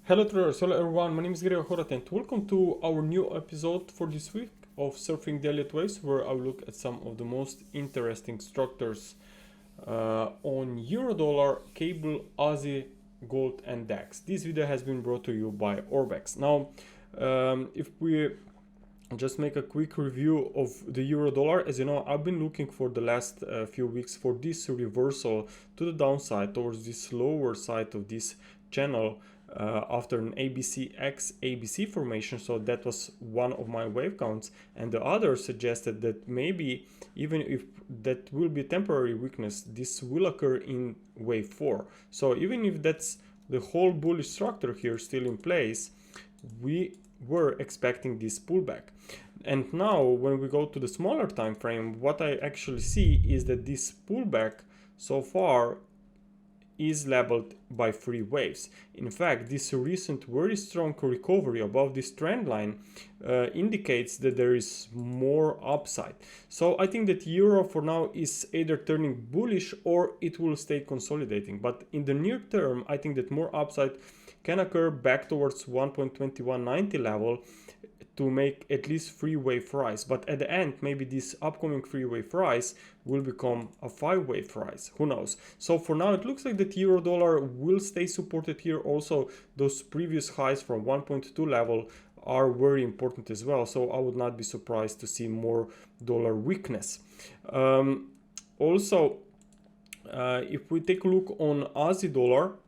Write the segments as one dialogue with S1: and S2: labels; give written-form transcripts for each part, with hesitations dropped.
S1: Hello traders, hello everyone, my name is Gregor and welcome to our new episode for this week of Surfing the Elliott Waves, where I'll look at some of the most interesting structures on Eurodollar, Cable, Aussie, Gold and DAX. This video has been brought to you by Orbex. Now, if we just make a quick review of the Eurodollar, as you know, I've been looking for the last few weeks for this reversal to the downside towards this lower side of this channel after an ABC X ABC formation. So that was one of my wave counts, and the other suggested that maybe even if that will be temporary weakness, this will occur in wave 4. So even if that's the whole bullish structure here still in place, we were expecting this pullback. And now when we go to the smaller time frame, what I actually see is that this pullback so far is labeled by 3 waves. In fact, this recent very strong recovery above this trend line indicates that there is more upside. So I think that Euro for now is either turning bullish or it will stay consolidating. But in the near term, I think that more upside can occur back towards 1.2190 level to make at least 3-wave rise. But at the end, maybe this upcoming 3-wave rise will become a 5-wave rise. Who knows? So for now, it looks like that Euro-dollar will stay supported here. Also, those previous highs from 1.2 level are very important as well. So I would not be surprised to see more dollar weakness. Also, if we take a look on Aussie dollar,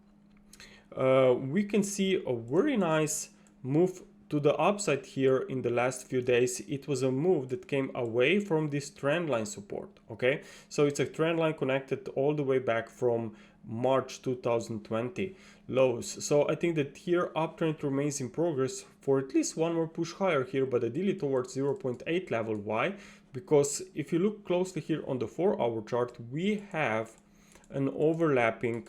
S1: we can see a very nice move to the upside here in the last few days. It was a move that came away from this trend line support. Okay, so it's a trend line connected all the way back from March 2020 lows. So I think that here uptrend remains in progress for at least one more push higher here, but ideally towards 0.8 level. Why? Because if you look closely here on the 4-hour chart, we have an overlapping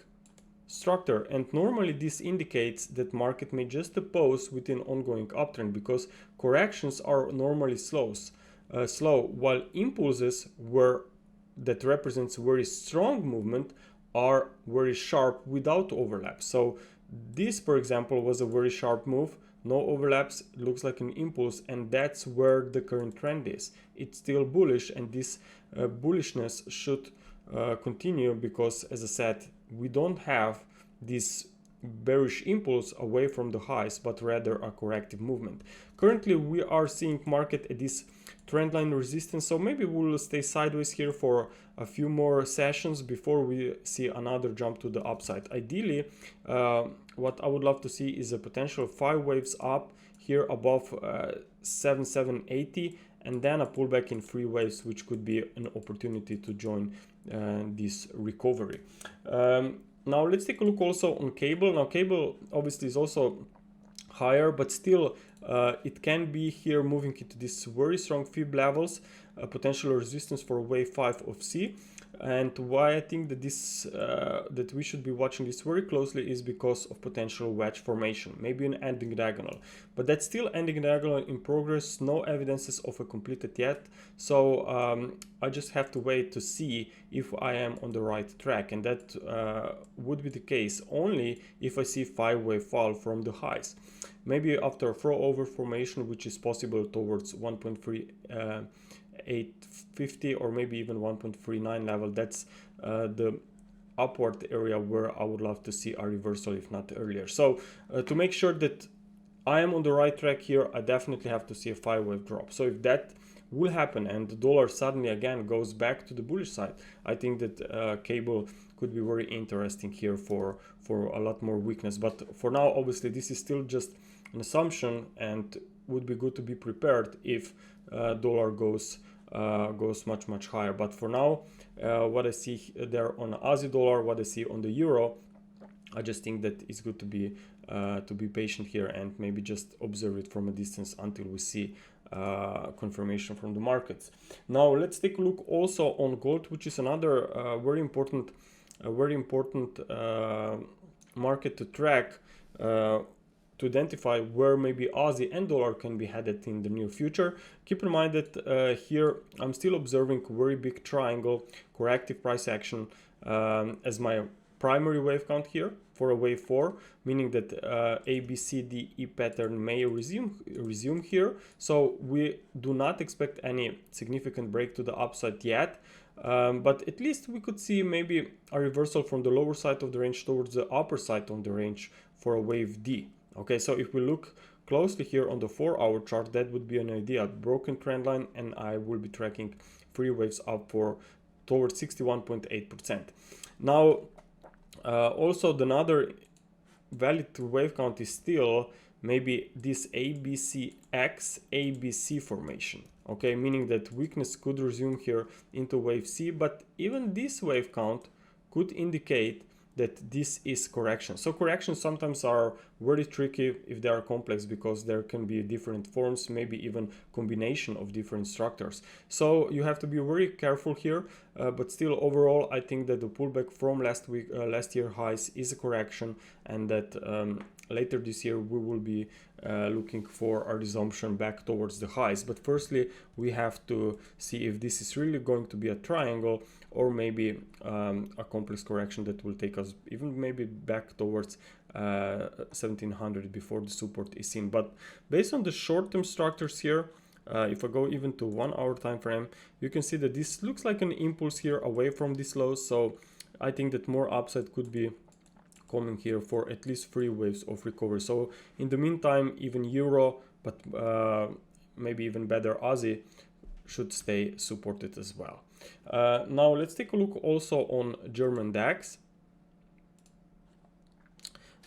S1: structure, and normally this indicates that market may just pause with an ongoing uptrend, because corrections are normally slow, while impulses that represents very strong movement are very sharp without overlap. So this, for example, was a very sharp move, no overlaps, looks like an impulse, and that's where the current trend is. It's still bullish, and this bullishness should continue, because as I said, we don't have this bearish impulse away from the highs, but rather a corrective movement. Currently we are seeing market at this trendline resistance, so maybe we'll stay sideways here for a few more sessions before we see another jump to the upside. Ideally, what I would love to see is a potential 5 waves up here above 7780, and then a pullback in 3 waves, which could be an opportunity to join this recovery. Now let's take a look also on cable. Now cable obviously is also higher, but still it can be here moving into these very strong fib levels, potential resistance for wave 5 of C. And why I think that this that we should be watching this very closely is because of potential wedge formation, maybe an ending diagonal, but that's still ending diagonal in progress, no evidences of a completed yet. So I just have to wait to see if I am on the right track, and that would be the case only if I see 5-wave fall from the highs, maybe after a throw over formation, which is possible towards 1.3850 or maybe even 1.39 level. That's the upward area where I would love to see a reversal, if not earlier. So to make sure that I am on the right track here, I definitely have to see a 5-wave drop. So if that will happen and the dollar suddenly again goes back to the bullish side, I think that cable could be very interesting here for a lot more weakness. But for now, obviously this is still just an assumption, and would be good to be prepared if dollar goes much higher. But for now, what I see there on Aussie dollar, what I see on the euro, I just think that it's good to be patient here and maybe just observe it from a distance until we see confirmation from the markets. Now let's take a look also on gold, which is another very important market to track, to identify where maybe Aussie and dollar can be headed in the near future. Keep in mind that here I'm still observing very big triangle corrective price action as my primary wave count here for a wave 4, meaning that ABCDE pattern may resume here. So we do not expect any significant break to the upside yet, but at least we could see maybe a reversal from the lower side of the range towards the upper side of the range for a wave D. Okay, so if we look closely here on the 4-hour chart, that would be an idea. Broken trend line, and I will be tracking 3 waves up for towards 61.8%. Now, also another valid wave count is still maybe this ABCX ABC formation. Okay, meaning that weakness could resume here into wave C, but even this wave count could indicate that this is correction. So corrections sometimes are very tricky if they are complex, because there can be different forms, maybe even combination of different structures. So you have to be very careful here, but still overall I think that the pullback from last year highs is a correction, and that later this year we will be looking for a resumption back towards the highs. But firstly we have to see if this is really going to be a triangle, or maybe a complex correction that will take us even maybe back towards 1700 before the support is seen. But based on the short-term structures here, if I go even to 1-hour time frame, you can see that this looks like an impulse here away from this low. So I think that more upside could be coming here for at least 3 waves of recovery. So in the meantime, even Euro, but maybe even better Aussie, should stay supported as well. Now let's take a look also on German DAX.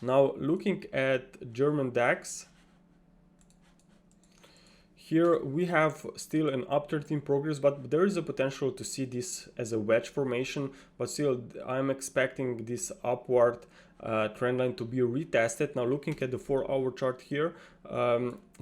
S1: Now looking at German DAX, here we have still an uptrend in progress, but there is a potential to see this as a wedge formation. But still, I'm expecting this upward trend line to be retested. Now looking at the 4-hour chart here,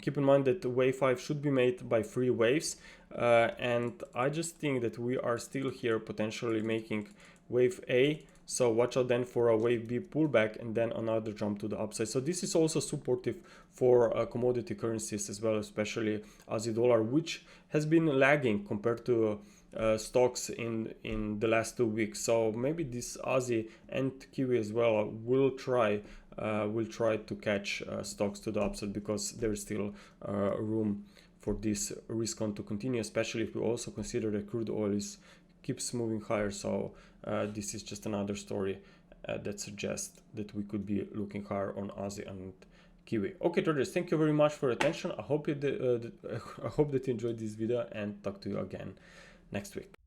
S1: keep in mind that wave 5 should be made by 3 waves, and I just think that we are still here potentially making wave A. So watch out then for a wave B pullback and then another jump to the upside. So this is also supportive for commodity currencies as well, especially Aussie dollar, which has been lagging compared to stocks in the last 2 weeks. So maybe this Aussie and Kiwi as well will try to catch stocks to the upside, because there is still room for this risk on to continue, especially if we also consider that crude oil keeps moving higher. So this is just another story that suggests that we could be looking higher on Aussie and Kiwi. Okay, traders, thank you very much for your attention. I hope that you enjoyed this video, and talk to you again next week.